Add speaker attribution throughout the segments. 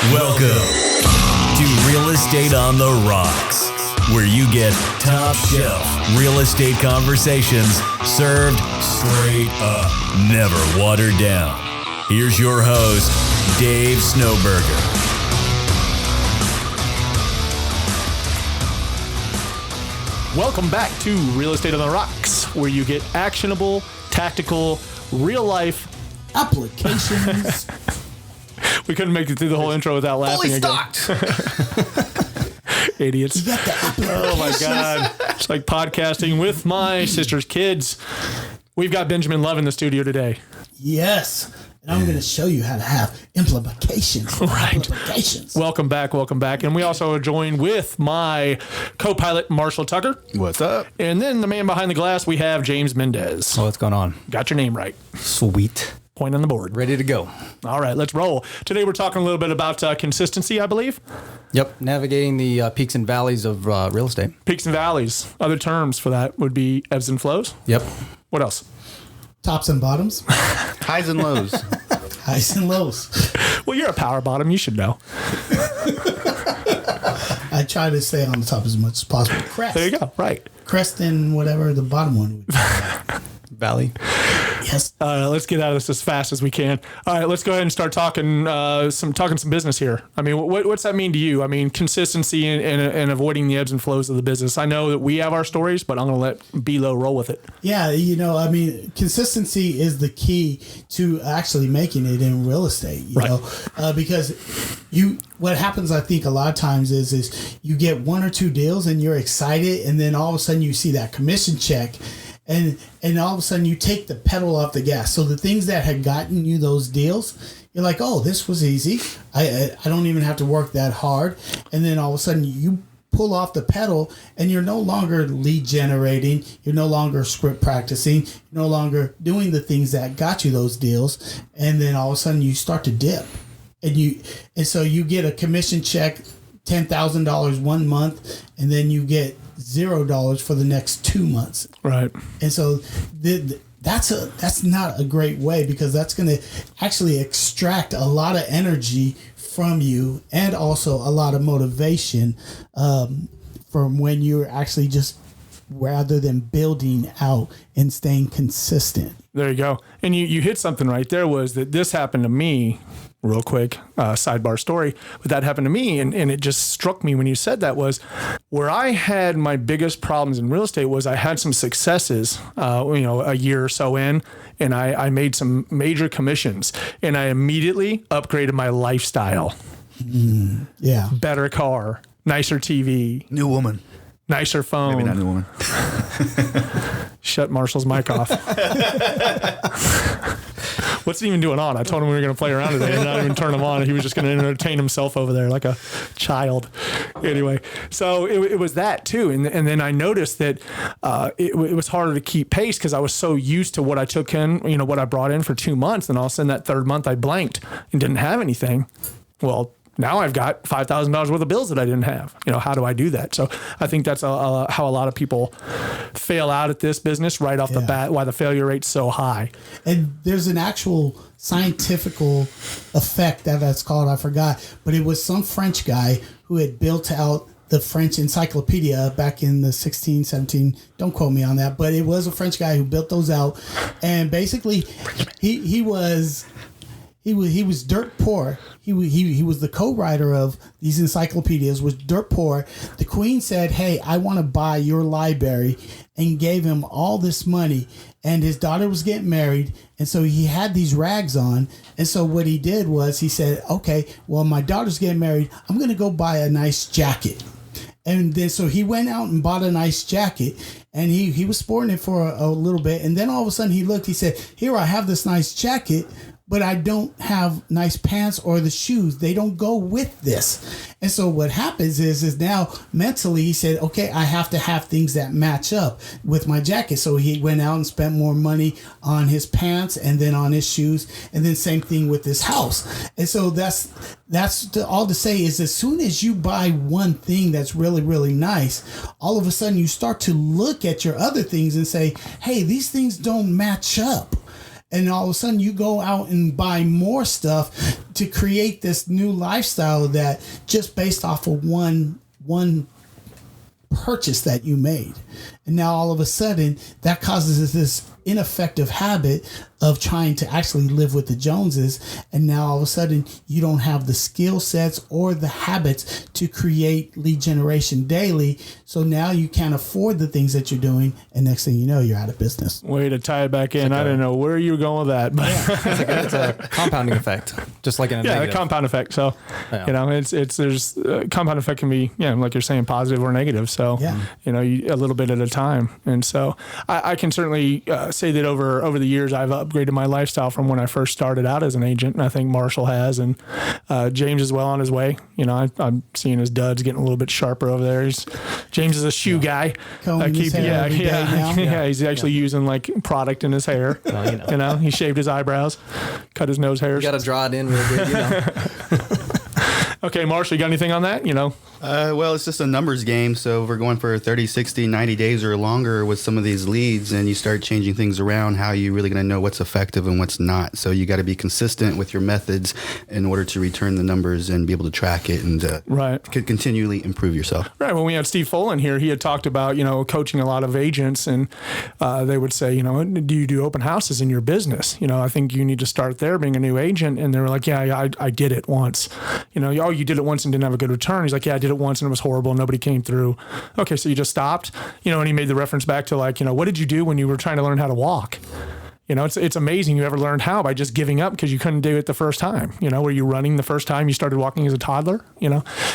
Speaker 1: Welcome to Real Estate on the Rocks, where you get top shelf real estate conversations served straight up, never watered down. Here's your host, Dave Snowberger.
Speaker 2: Welcome back to Real Estate on the Rocks, where you get actionable, tactical, real-life
Speaker 3: applications.
Speaker 2: We couldn't make it through the whole intro without laughing
Speaker 3: Fully
Speaker 2: again.
Speaker 3: stocked.
Speaker 2: Idiots.
Speaker 3: You got the applications.
Speaker 2: Oh my God. It's like podcasting with my sister's kids. We've got Benjamin Love in the studio today.
Speaker 3: Yes. And I'm going to show you how to have implications.
Speaker 2: Right.
Speaker 3: Implications.
Speaker 2: Welcome back. And we also are joined with my co-pilot, Marshall Tucker.
Speaker 4: What's up?
Speaker 2: And then the man behind the glass, we have James Mendez.
Speaker 4: Oh, what's going on?
Speaker 2: Got your name right.
Speaker 4: Sweet.
Speaker 2: Point on the board.
Speaker 4: Ready to go.
Speaker 2: All right, let's roll. Today we're talking a little bit about consistency, I believe.
Speaker 4: Yep. Navigating the peaks and valleys of real estate.
Speaker 2: Peaks and valleys. Other terms for that would be ebbs and flows.
Speaker 4: Yep.
Speaker 2: What else?
Speaker 3: Tops and bottoms.
Speaker 4: Highs and lows.
Speaker 3: Highs and lows.
Speaker 2: Well, you're a power bottom. You should know.
Speaker 3: I try to stay on the top as much as possible. Crest.
Speaker 2: There you go. Right.
Speaker 3: Crest and whatever the bottom one would be.
Speaker 4: Valley.
Speaker 3: Yes.
Speaker 2: Let's get out of this as fast as we can. All right, let's go ahead and start talking some business here. I mean, what's that mean to you? I mean, consistency and avoiding the ebbs and flows of the business. I know that we have our stories, but I'm going to let B-Lo roll with it.
Speaker 3: Yeah, I mean, consistency is the key to actually making it in real estate, you know, because what happens, I think, a lot of times is you get one or two deals and you're excited, and then all of a sudden you see that commission check. And all of a sudden you take the pedal off the gas. So the things that had gotten you those deals, you're like, oh, this was easy. I don't even have to work that hard. And then all of a sudden you pull off the pedal and you're no longer lead generating. You're no longer script practicing. You're no longer doing the things that got you those deals. And then all of a sudden you start to dip. And so you get a commission check, $10,000 one month, and then you get $0 for the next 2 months.
Speaker 2: Right.
Speaker 3: And so that's not a great way, because that's going to actually extract a lot of energy from you and also a lot of motivation from when you're actually just, rather than building out and staying consistent.
Speaker 2: There you go. And you hit something right there, was that this happened to me. Real quick, sidebar story, but that happened to me, and it just struck me when you said that, was where I had my biggest problems in real estate was I had some successes, a year or so in, and I made some major commissions, and I immediately upgraded my lifestyle.
Speaker 3: Yeah.
Speaker 2: Better car, nicer TV,
Speaker 4: New woman.
Speaker 2: nicer phone.
Speaker 4: Maybe not new woman.
Speaker 2: Shut Marshall's mic off. What's he even doing on? I told him we were going to play around today and not even turn him on. He was just going to entertain himself over there like a child. Anyway, so it was that too. And then I noticed that it was harder to keep pace because I was so used to what I took in, what I brought in for 2 months. And all of a sudden that third month I blanked and didn't have anything. Well, now I've got $5,000 worth of bills that I didn't have. How do I do that? So I think that's how a lot of people fail out at this business right off the bat, why the failure rate's so high.
Speaker 3: And there's an actual scientific effect that's called, I forgot, but it was some French guy who had built out the French encyclopedia back in the 16, 17, don't quote me on that, but it was a French guy who built those out. And basically he was dirt poor. He was the co-writer of these encyclopedias, was dirt poor. The Queen said, hey, I want to buy your library, and gave him all this money. And his daughter was getting married, and so he had these rags on. And so what he did was he said, okay, well, my daughter's getting married. I'm going to go buy a nice jacket. And then so he went out and bought a nice jacket, and he was sporting it for a little bit. And then all of a sudden he looked, he said, here, I have this nice jacket, but I don't have nice pants or the shoes. They don't go with this. And so what happens is now mentally he said, okay, I have to have things that match up with my jacket. So he went out and spent more money on his pants and then on his shoes, and then same thing with his house. And so that's all to say is, as soon as you buy one thing that's really, really nice, all of a sudden you start to look at your other things and say, hey, these things don't match up. And all of a sudden you go out and buy more stuff to create this new lifestyle that just based off of one purchase that you made. And now all of a sudden that causes this ineffective habit of trying to actually live with the Joneses. And now all of a sudden you don't have the skill sets or the habits to create lead generation daily. So now you can't afford the things that you're doing. And next thing you know, you're out of business.
Speaker 2: Way to tie it back in. I didn't know where you were going with that, but
Speaker 4: It's a compounding effect, just like in a
Speaker 2: yeah,
Speaker 4: negative.
Speaker 2: the compound effect. So,
Speaker 4: Yeah.
Speaker 2: you know, there's compound effect can be, like you're saying, positive or negative. So,
Speaker 3: Yeah.
Speaker 2: a little bit at a time. And so I can certainly say that over the years, I've upgraded my lifestyle from when I first started out as an agent. And I think Marshall has, and James is well on his way. I'm seeing his duds getting a little bit sharper over there. James is a shoe guy.
Speaker 3: Combing his hair every day now.
Speaker 2: Yeah, he's actually using like product in his hair.
Speaker 4: Well,
Speaker 2: He shaved his eyebrows, cut his nose hairs.
Speaker 4: You got to draw it in real good,
Speaker 2: Okay, Marshall, you got anything on that?
Speaker 5: Well, it's just a numbers game. So if we're going for 30, 60, 90 days or longer with some of these leads, and you start changing things around, how are you really going to know what's effective and what's not? So you got to be consistent with your methods in order to return the numbers and be able to track it and could continually improve yourself.
Speaker 2: Right. When we had Steve Folan here, he had talked about, coaching a lot of agents, and they would say, do you do open houses in your business? I think you need to start there being a new agent. And they were like, yeah, I did it once. Oh, you did it once and didn't have a good return. He's like, yeah, I did it once and it was horrible. Nobody came through. Okay, so you just stopped, and he made the reference back to like, what did you do when you were trying to learn how to walk? It's amazing you ever learned how by just giving up because you couldn't do it the first time. Were you running the first time you started walking as a toddler?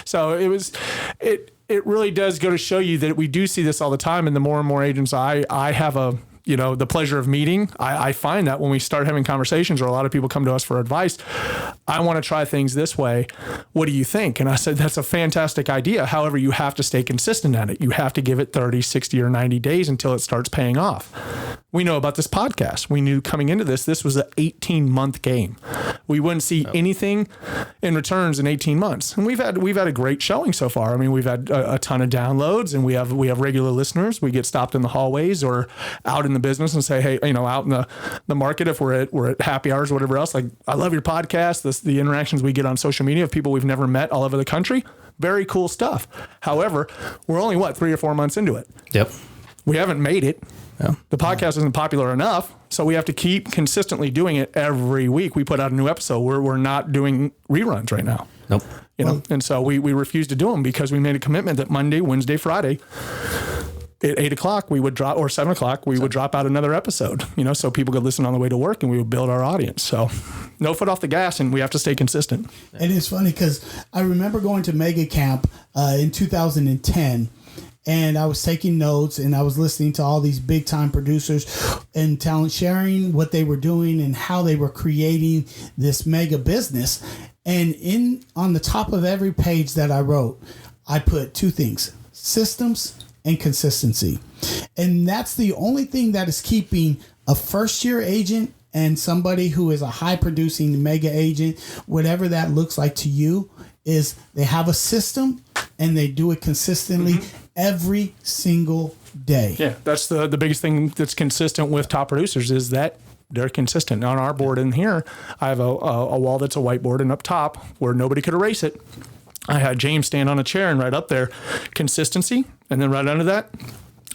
Speaker 2: So it really does go to show you that we do see this all the time. And the more and more agents I have the pleasure of meeting, I find that when we start having conversations or a lot of people come to us for advice, I want to try things this way. What do you think? And I said, that's a fantastic idea. However, you have to stay consistent at it. You have to give it 30, 60, or 90 days until it starts paying off. We know about this podcast. We knew coming into this was an 18-month game. We wouldn't see anything in returns in 18 months. And we've had a great showing so far. I mean, we've had a ton of downloads, and we have regular listeners. We get stopped in the hallways or out in the business and say, hey, out in the market, if we're at happy hours or whatever else, like, I love your podcast. The interactions we get on social media of people we've never met all over the country, very cool stuff. However, we're only 3 or 4 months into it.
Speaker 4: Yep.
Speaker 2: We haven't made it.
Speaker 4: Yeah.
Speaker 2: The podcast isn't popular enough, so we have to keep consistently doing it every week. We put out a new episode. We're not doing reruns right now.
Speaker 4: Nope.
Speaker 2: And so we refuse to do them because we made a commitment that Monday, Wednesday, Friday at 8 o'clock we would drop, or 7 o'clock we would drop out another episode, so people could listen on the way to work and we would build our audience. So no foot off the gas, and we have to stay consistent.
Speaker 3: And it's funny because I remember going to Mega Camp in 2010, and I was taking notes and I was listening to all these big time producers and talent sharing what they were doing and how they were creating this mega business. And on the top of every page that I wrote, I put two things: systems and consistency. And that's the only thing that is keeping a first year agent and somebody who is a high producing mega agent, whatever that looks like to you, is they have a system and they do it consistently every single day.
Speaker 2: Yeah, that's the biggest thing that's consistent with top producers is that they're consistent. On our board in here, I have a wall that's a whiteboard, and up top where nobody could erase it, I had James stand on a chair, and right up there, consistency, and then right under that,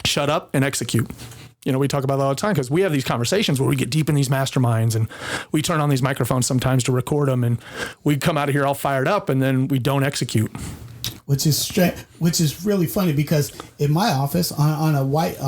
Speaker 2: shut up and execute. We talk about that all the time because we have these conversations where we get deep in these masterminds, and we turn on these microphones sometimes to record them, and we come out of here all fired up, and then we don't execute.
Speaker 3: Which is really funny because in my office on a white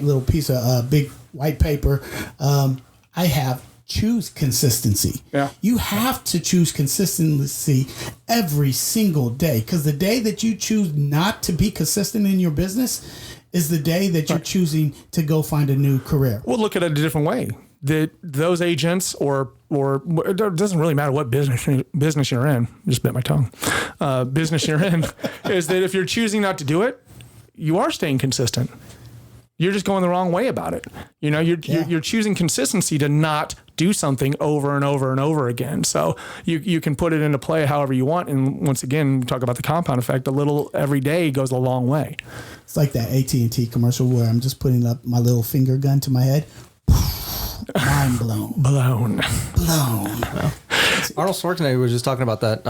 Speaker 3: little piece of big white paper, I have choose consistency.
Speaker 2: Yeah.
Speaker 3: You have to choose consistency every single day, because the day that you choose not to be consistent in your business is the day that you're choosing to go find a new career.
Speaker 2: We'll look at it a different way. That those agents or it doesn't really matter what business you're in. Just bit my tongue. Business you're in is that if you're choosing not to do it, you are staying consistent. You're just going the wrong way about it. You're choosing consistency to not do something over and over and over again. So you can put it into play however you want. And once again, we talk about the compound effect. A little every day goes a long way.
Speaker 3: It's like that AT&T commercial where I'm just putting up my little finger gun to my head. Mind blown.
Speaker 2: Blown.
Speaker 4: Arnold Schwarzenegger was just talking about that,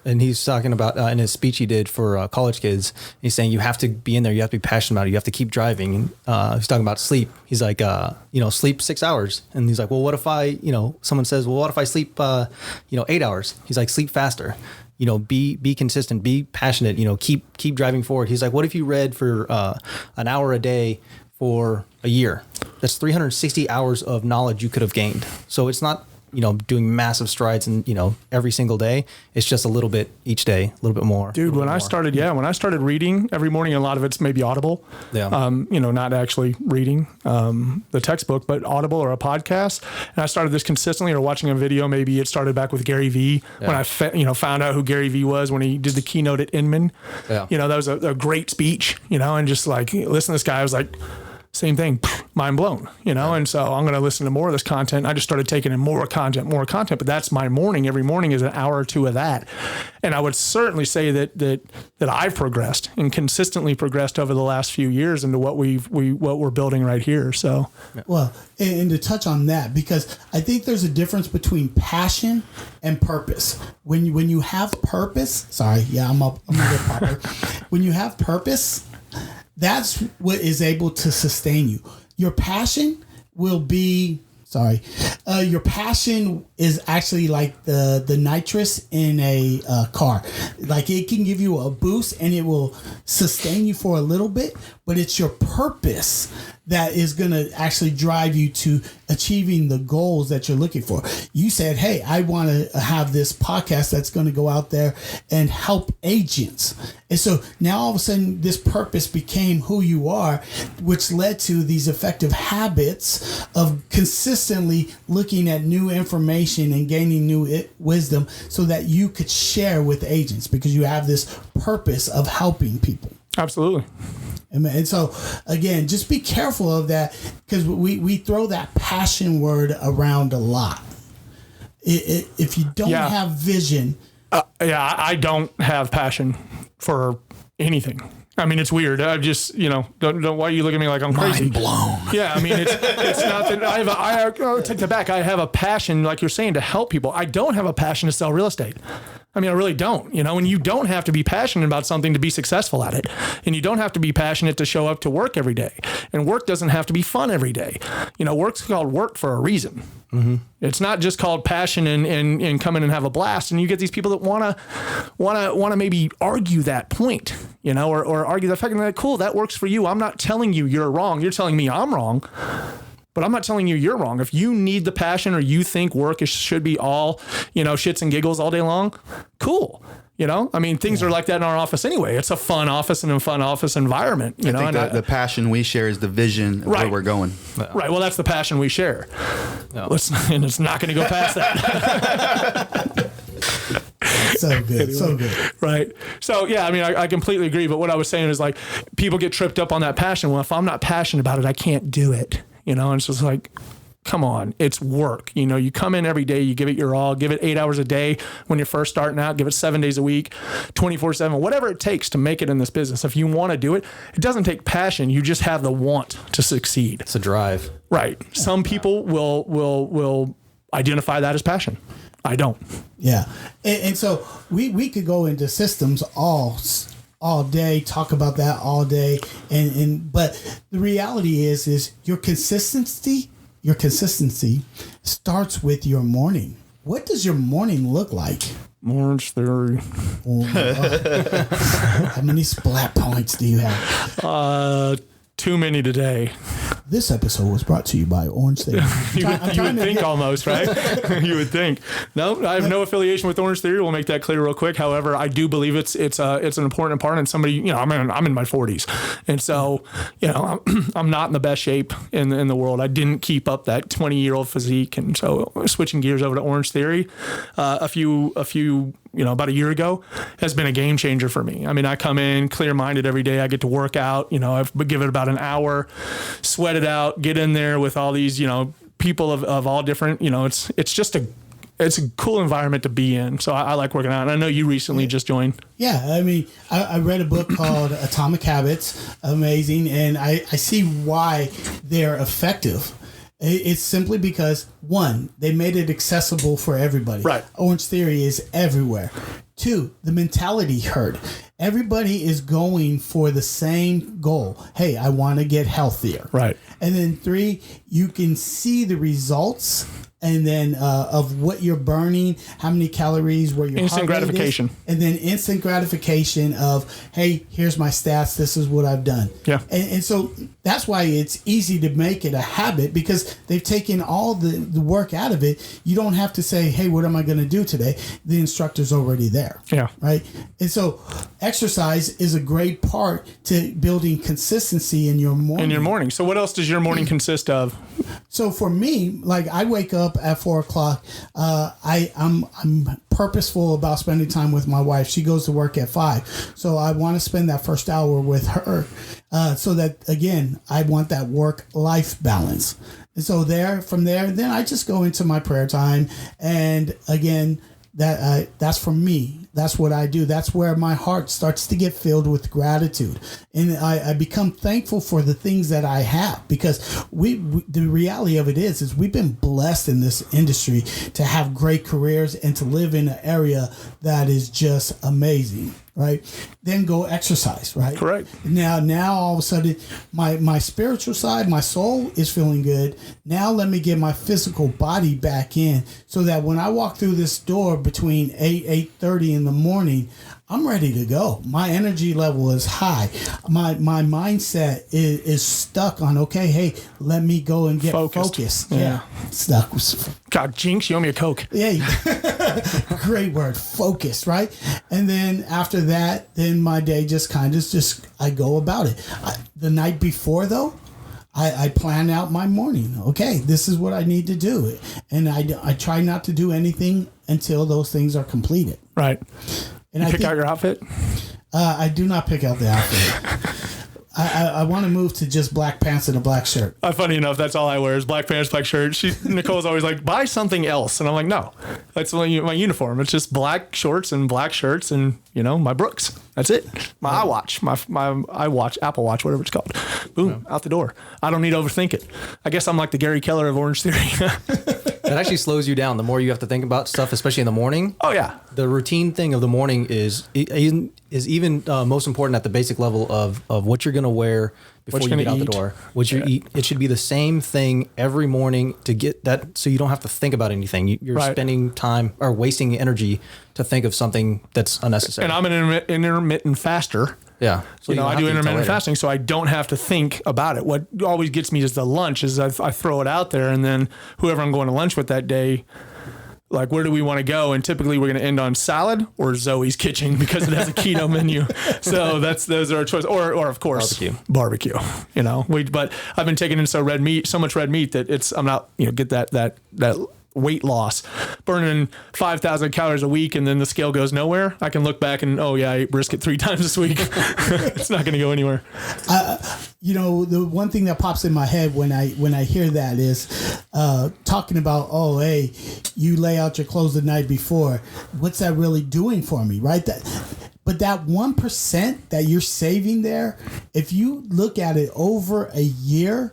Speaker 4: and he's talking about in his speech he did for college kids. He's saying you have to be in there, you have to be passionate about it, you have to keep driving. He's talking about sleep. He's like, sleep 6 hours, and he's like, well, what if I, someone says, well, what if I sleep, 8 hours? He's like, sleep faster. Be consistent, be passionate. Keep driving forward. He's like, what if you read for an hour a day for a year? That's 360 hours of knowledge you could have gained. So it's not doing massive strides and, every single day. It's just a little bit each day, a little bit more.
Speaker 2: Dude, when I started reading every morning, a lot of it's maybe audible.
Speaker 4: Yeah.
Speaker 2: Not actually reading the textbook, but audible or a podcast. And I started this consistently, or watching a video. Maybe it started back with Gary Vee when I found out who Gary Vee was when he did the keynote at Inman. Yeah. That was a great speech, and just like listen to this guy, I was like, same thing, mind blown, and so I'm going to listen to more of this content. I just started taking in more content, but that's my morning. Every morning is an hour or two of that. And I would certainly say that I've progressed and consistently progressed over the last few years into what we're building right here. So,
Speaker 3: well, and to touch on that, because I think there's a difference between passion and purpose. When you have purpose, I'm a bit proper. When you have purpose, that's what is able to sustain you. Your passion will be, your passion is actually like the nitrous in a car. Like it can give you a boost and it will sustain you for a little bit, but it's your purpose that is going to actually drive you to achieving the goals that you're looking for. You said, hey, I want to have this podcast that's going to go out there and help agents. And so now all of a sudden this purpose became who you are, which led to these effective habits of consistently looking at new information and gaining new wisdom so that you could share with agents because you have this purpose of helping people.
Speaker 2: Absolutely.
Speaker 3: And so, again, just be careful of that because we throw that passion word around a lot. If you don't have vision.
Speaker 2: I don't have passion for anything. I mean, it's weird. I just, don't why you look at me like I'm crazy?
Speaker 3: Mind blown.
Speaker 2: Yeah, I mean, it's not that I'll take that back. I have a passion, like you're saying, to help people. I don't have a passion to sell real estate. I mean, I really don't, and you don't have to be passionate about something to be successful at it. And you don't have to be passionate to show up to work every day. And work doesn't have to be fun every day. Work's called work for a reason. Mm-hmm. It's not just called passion and come in and have a blast. And you get these people that want to maybe argue that point, or argue the fact that, cool, that works for you. I'm not telling you you're wrong. You're telling me I'm wrong. But I'm not telling you you're wrong. If you need the passion or you think work should be all, shits and giggles all day long, cool. I mean, things are like that in our office anyway. It's a fun office and a fun office environment.
Speaker 5: I think the passion we share is the vision of where we're going.
Speaker 2: Right. Well, that's the passion we share. No. And it's not going to go past that.
Speaker 3: So good. So good.
Speaker 2: Right. So, yeah, I mean, I completely agree. But what I was saying is like people get tripped up on that passion. Well, if I'm not passionate about it, I can't do it. And it's just like, come on, it's work. You come in every day, you give it your all, give it 8 hours a day when you're first starting out, give it 7 days a week, 24/7, whatever it takes to make it in this business. If you want to do it, it doesn't take passion. You just have the want to succeed.
Speaker 4: It's a drive.
Speaker 2: Right. Some people will identify that as passion. I don't.
Speaker 3: Yeah. And so we could go into systems all day, talk about that all day, but the reality is your consistency starts with your morning. What does your morning look like?
Speaker 2: Orange Theory.
Speaker 3: How many splat points do you have?
Speaker 2: Too many today.
Speaker 3: This episode was brought to you by Orange Theory.
Speaker 2: You would think almost, right? You would think. No, I have no affiliation with Orange Theory. We'll make that clear real quick. However, I do believe it's an important part. And somebody, I'm in my 40s, and so I'm not in the best shape in the world. I didn't keep up that 20-year-old physique, and so switching gears over to Orange Theory, a few about a year ago has been a game changer for me. I mean, I come in clear-minded every day. I get to work out. I've give it about an hour, sweat it out, get in there with all these, people of all different, it's a cool environment to be in. So I like working out. And I know you recently just joined.
Speaker 3: Yeah. I mean, I read a book called Atomic Habits. Amazing. And I see why they're effective. It's simply because, one, they made it accessible for everybody.
Speaker 2: Right.
Speaker 3: Orange Theory is everywhere. Two, the mentality hurt. Everybody is going for the same goal. Hey, I want to get healthier.
Speaker 2: Right.
Speaker 3: And then three, you can see the results and then of what you're burning, how many calories, where your
Speaker 2: Instant
Speaker 3: heart rate
Speaker 2: gratification.
Speaker 3: is, and then instant gratification of, hey, here's my stats. This is what I've done.
Speaker 2: Yeah.
Speaker 3: And so that's why it's easy to make it a habit, because they've taken all the work out of it. You don't have to say, hey, what am I going to do today? The instructor's already there.
Speaker 2: Yeah.
Speaker 3: Right. And so exercise is a great part to building consistency in your morning.
Speaker 2: In your morning. So what else does your morning consist of?
Speaker 3: So for me, like, I wake up at 4 o'clock. I'm purposeful about spending time with my wife. She goes to work at 5, so I want to spend that first hour with her. So that, again, I want that work-life balance. And so from there, then I just go into my prayer time, and again, that's for me. That's what I do. That's where my heart starts to get filled with gratitude, and I become thankful for the things that I have, because the reality of it is we've been blessed in this industry to have great careers and to live in an area that is just amazing. Right. Then go exercise. Right.
Speaker 2: Correct.
Speaker 3: Now all of a sudden my spiritual side, my soul is feeling good. Now let me get my physical body back in, so that when I walk through this door between 8:30 in the morning, I'm ready to go. My energy level is high. My mindset is stuck on, okay, hey, let me go and get focused.
Speaker 2: Yeah.
Speaker 3: Stuck.
Speaker 2: God, Jinx, you owe me a Coke.
Speaker 3: Yeah. Great word. Focused, right? And then after that, then my day just I go about it. The night before, though, I plan out my morning. Okay, this is what I need to do. And I try not to do anything until those things are completed.
Speaker 2: Right.
Speaker 3: And
Speaker 2: you pick out your outfit?
Speaker 3: I do not pick out the outfit. I want to move to just black pants and a black shirt.
Speaker 2: Funny enough, that's all I wear is black pants, black shirt. Nicole's always like, buy something else. And I'm like, no, that's my uniform. It's just black shorts and black shirts and, my Brooks. That's it. My iWatch, my iWatch, Apple Watch, whatever it's called. Boom, out the door. I don't need to overthink it. I guess I'm like the Gary Keller of Orange Theory.
Speaker 4: It actually slows you down the more you have to think about stuff, especially in the morning.
Speaker 2: Oh, yeah.
Speaker 4: The routine thing of the morning is even most important at the basic level of what you're going to wear before you get out the door. What you eat. It should be the same thing every morning to get that, so you don't have to think about anything. You're spending time or wasting energy to think of something that's unnecessary.
Speaker 2: And I'm an intermittent faster.
Speaker 4: Yeah.
Speaker 2: So I do intermittent fasting, so I don't have to think about it. What always gets me is the lunch, is I throw it out there, and then whoever I'm going to lunch with that day, like, where do we want to go? And typically we're going to end on salad or Zoe's Kitchen, because it has a keto menu. So those are our choices. Or of course, barbecue. But I've been taking in so much red meat that I'm not, get that weight loss, burning 5,000 calories a week, and then the scale goes nowhere. I can look back and, I ate brisket 3 times this week. It's not going to go anywhere.
Speaker 3: The one thing that pops in my head when I hear that is talking about, hey, you lay out your clothes the night before. What's that really doing for me, right? But that 1% that you're saving there, if you look at it over a year,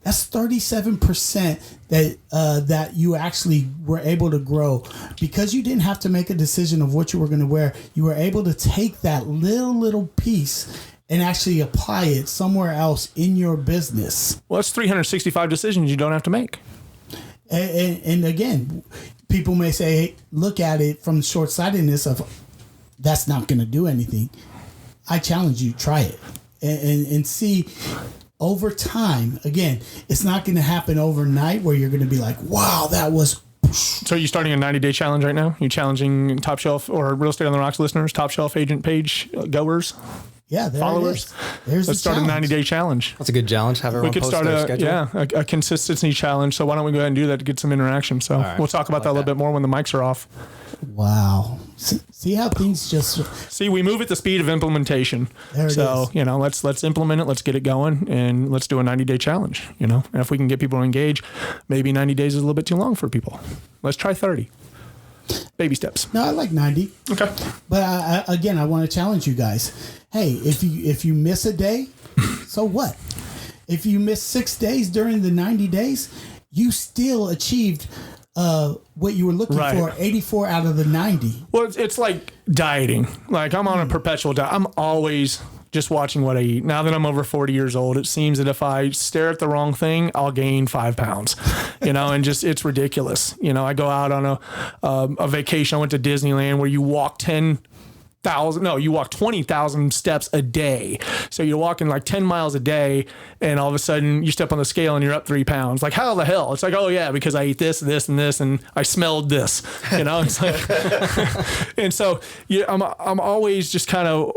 Speaker 3: that's 37% that you actually were able to grow, because you didn't have to make a decision of what you were going to wear. You were able to take that little piece and actually apply it somewhere else in your business.
Speaker 2: Well, that's 365 decisions you don't have to make.
Speaker 3: And again, people may say, hey, look at it from the short-sightedness of, that's not going to do anything. I challenge you, try it and see over time. Again, it's not going to happen overnight where you're going to be like, wow, that was.
Speaker 2: So are you starting a 90-day challenge right now? You challenging Top Shelf or Real Estate on the Rocks listeners, Top Shelf agent page goers?
Speaker 3: Yeah,
Speaker 2: followers. Let's start a 90-day challenge.
Speaker 4: That's a good challenge. Have everyone post their schedule.
Speaker 2: a consistency challenge. So why don't we go ahead and do that to get some interaction? So we'll talk about that a little bit more when the mics are off.
Speaker 3: Wow. See how things just...
Speaker 2: See, we move at the speed of implementation.
Speaker 3: There it is.
Speaker 2: Let's implement it. Let's get it going, and let's do a 90-day challenge. And if we can get people to engage, maybe 90 days is a little bit too long for people. Let's try 30. Baby steps.
Speaker 3: No, I like 90.
Speaker 2: Okay.
Speaker 3: But I want to challenge you guys. Hey, if you miss a day, so what? If you miss 6 days during the 90 days, you still achieved what you were looking
Speaker 2: Right.
Speaker 3: for, 84 out of the 90.
Speaker 2: Well, it's like dieting. Like I'm on a perpetual diet. I'm always just watching what I eat. Now that I'm over 40 years old, it seems that if I stare at the wrong thing, I'll gain 5 pounds, and just, it's ridiculous. I go out on a vacation. I went to Disneyland where you walk 20,000 steps a day. So you're walking like 10 miles a day, and all of a sudden you step on the scale and you're up 3 pounds. Like, how the hell? It's like, oh yeah, because I ate this, this, and this, and I smelled this. It's like, and so I'm always just kind of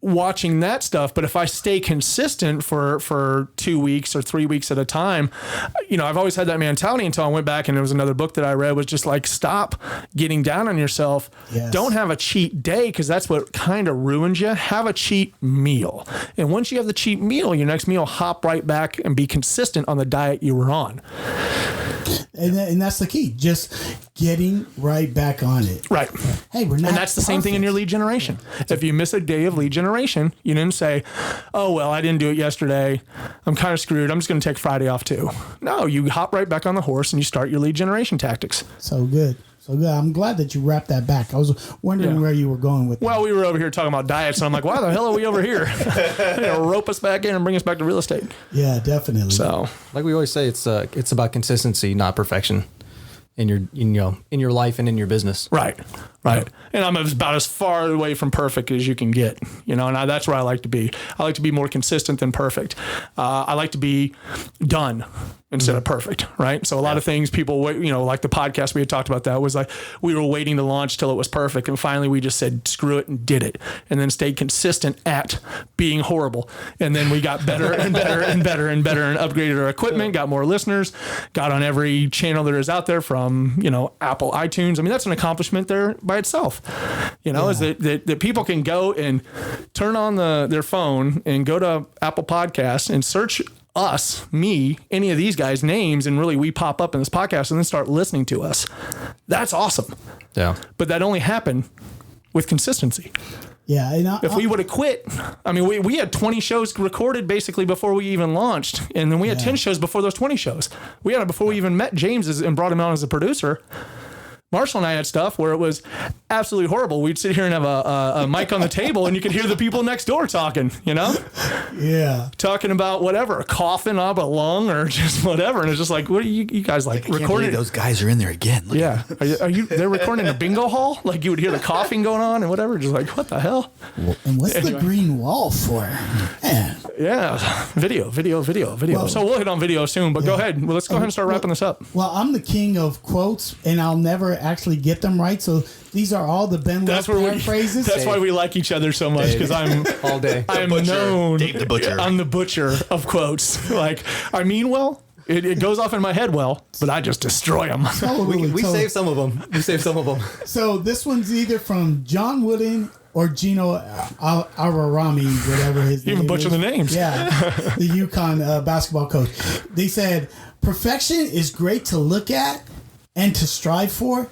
Speaker 2: watching that stuff. But if I stay consistent for 2 weeks or 3 weeks at a time, I've always had that mentality until I went back, and there was another book that I read was just like, stop getting down on yourself.
Speaker 3: Yes.
Speaker 2: Don't have a cheat day, because that's what kind of ruins you. Have a cheat meal. And once you have the cheat meal, your next meal, hop right back and be consistent on the diet you were on.
Speaker 3: And that's the key. Just getting right back on it.
Speaker 2: Right.
Speaker 3: Hey, we're not.
Speaker 2: And that's the same thing in your lead generation. If you miss a day of lead generation, you didn't say, oh, well, I didn't do it yesterday. I'm kind of screwed. I'm just going to take Friday off too. No, you hop right back on the horse and you start your lead generation tactics.
Speaker 3: So good. So good. I'm glad that you wrapped that back. I was wondering where you were going with that.
Speaker 2: Well, we were over here talking about diets, and I'm like, why the hell are we over here? Rope us back in and bring us back to real estate.
Speaker 3: Yeah, definitely.
Speaker 2: So,
Speaker 4: Like we always say, it's about consistency, not perfection, in your life and in your business.
Speaker 2: right. And I'm about as far away from perfect as you can get, and that's where I like to be. I like to be more consistent than perfect. I like to be done instead of perfect, right? So a lot of things people, like the podcast we had talked about, that was like we were waiting to launch till it was perfect, and finally we just said screw it and did it, and then stayed consistent at being horrible, and then we got better and better and better and better, and upgraded our equipment, got more listeners, got on every channel there is out there from Apple, iTunes. I mean, that's an accomplishment there by itself. Is that people can go and turn on their phone and go to Apple Podcasts and search us, me, any of these guys' names, and really we pop up in this podcast and then start listening to us. That's awesome.
Speaker 4: Yeah.
Speaker 2: But that only happened with consistency.
Speaker 3: Yeah. And
Speaker 2: If we would have quit, I mean, we had 20 shows recorded basically before we even launched. And then we had 10 shows before those 20 shows. We had it before we even met James and brought him on as a producer. Marshall and I had stuff where it was absolutely horrible. We'd sit here and have a mic on the table, and you could hear the people next door talking,
Speaker 3: yeah.
Speaker 2: talking about whatever, coughing up a lung or just whatever. And it's just like, what are you guys like recording?
Speaker 5: Those guys are in there again. Look.
Speaker 2: Yeah. Are you, they're recording in a bingo hall? Like you would hear the coughing going on and whatever. Just like, what the hell?
Speaker 3: And what's the green wall for? Man.
Speaker 2: Yeah. Video.
Speaker 3: Well,
Speaker 2: So we'll hit on video soon, but go ahead. Well, let's go ahead and start wrapping this up.
Speaker 3: Well, I'm the king of quotes, and I'll never actually get them right. So these are all the Ben Love paraphrases.
Speaker 2: That's why we like each other so much, because I'm
Speaker 4: All day.
Speaker 2: I am known.
Speaker 5: Dave the Butcher.
Speaker 2: I'm the butcher of quotes. Like, I mean well. It goes off in my head well, but I just destroy them.
Speaker 4: We saved some of them.
Speaker 3: So this one's either from John Wooden or Gino Avarami, whatever his name is.
Speaker 2: Even butcher the names.
Speaker 3: Yeah, the UConn basketball coach. They said, perfection is great to look at and to strive for,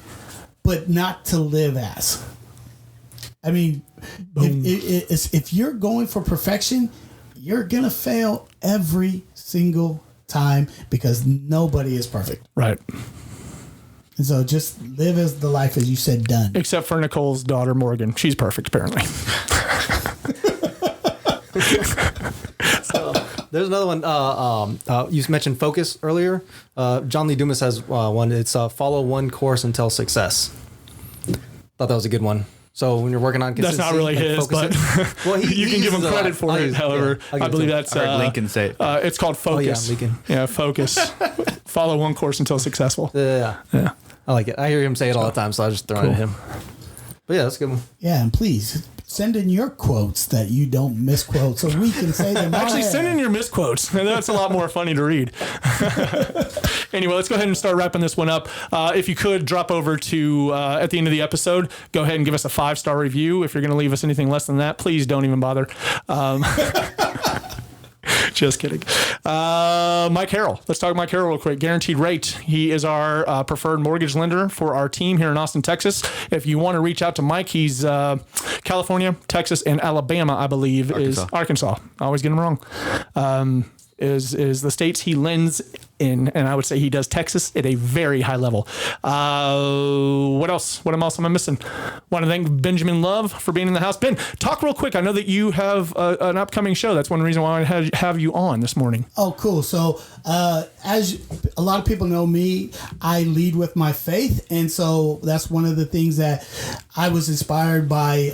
Speaker 3: but not to live as. I mean, if you're going for perfection, you're going to fail every single time because nobody is perfect.
Speaker 2: Right.
Speaker 3: And so just live as the life as you said done.
Speaker 2: Except for Nicole's daughter, Morgan. She's perfect, apparently.
Speaker 4: There's another one. You mentioned focus earlier. John Lee Dumas has one. It's follow one course until success. Thought that was a good one. So when you're working on
Speaker 2: That's
Speaker 4: consistency,
Speaker 2: not really his, but
Speaker 4: well,
Speaker 2: you can give him credit for it. However, I believe that's
Speaker 5: I heard Lincoln say it.
Speaker 2: it's called focus.
Speaker 4: Oh, yeah, Lincoln.
Speaker 2: Yeah, focus. Follow one course until successful.
Speaker 4: Yeah. I like it. I hear him say it all the time, so I just throw it at him. But yeah, that's a good one.
Speaker 3: Yeah, and please send in your quotes that you don't misquote so we can say them.
Speaker 2: Actually, send in your misquotes. That's a lot more funny to read. Anyway, let's go ahead and start wrapping this one up. If you could drop over to, at the end of the episode, go ahead and give us a 5-star review. If you're going to leave us anything less than that, please don't even bother. Just kidding. Mike Harrell. Let's talk Mike Harrell real quick. Guaranteed Rate. He is our preferred mortgage lender for our team here in Austin, Texas. If you want to reach out to Mike, he's California, Texas, and Alabama, I believe, is Arkansas. I always get him wrong. Is the states he lends and I would say he does Texas at a very high level. What else? What else am I missing? Want to thank Benjamin Love for being in the house. Ben, talk real quick. I know that you have an upcoming show. That's one reason why I have you on this morning.
Speaker 3: Oh, cool. So, as a lot of people know me, I lead with my faith. And so that's one of the things that I was inspired by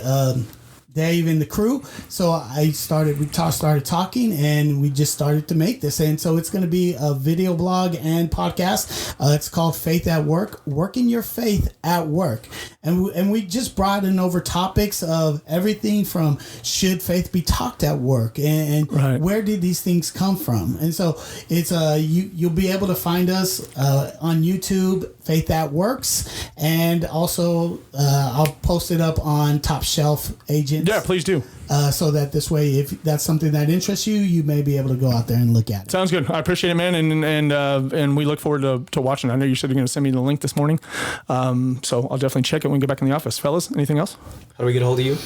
Speaker 3: Dave and the crew. So we started talking, and we just started to make this. And so it's going to be a video blog and podcast. It's called Faith at Work, Working Your Faith at Work. And we just brought in over topics of everything from should faith be talked at work, and
Speaker 2: right.
Speaker 3: where did these things come from? And so it's you'll be able to find us on YouTube, Faith at Works, and also I'll post it up on Top Shelf Agents.
Speaker 2: Yeah, please do.
Speaker 3: So that this way, if that's something that interests you, you may be able to go out there and look at it.
Speaker 2: Sounds good. I appreciate it, man, and we look forward to watching. I know you said you're going to send me the link this morning, so I'll definitely check it when we get back in the office. Fellas, anything else?
Speaker 4: How do we get a hold of you?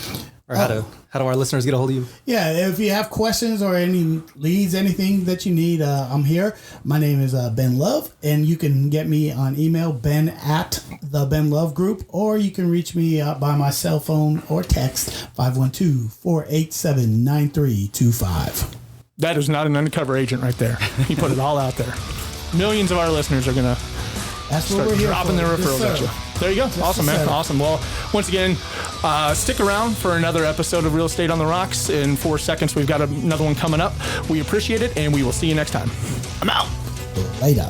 Speaker 4: Or how do our listeners get a hold of you?
Speaker 3: Yeah, if you have questions or any leads, anything that you need, I'm here. My name is Ben Love, and you can get me on email, Ben at the Ben Love Group, or you can reach me by my cell phone or text, 512-487-9325.
Speaker 2: That is not an undercover agent right there. He put it all out there. Millions of our listeners are going to
Speaker 3: That's what
Speaker 2: start
Speaker 3: we're here
Speaker 2: dropping
Speaker 3: for.
Speaker 2: their
Speaker 3: Yes,
Speaker 2: referrals
Speaker 3: sir.
Speaker 2: at you. There you go.
Speaker 3: Yes,
Speaker 2: Awesome, man.
Speaker 3: sir.
Speaker 2: Awesome. Well, once again, stick around for another episode of Real Estate on the Rocks. In 4 seconds, we've got another one coming up. We appreciate it, and we will see you next time. I'm out.
Speaker 3: Later.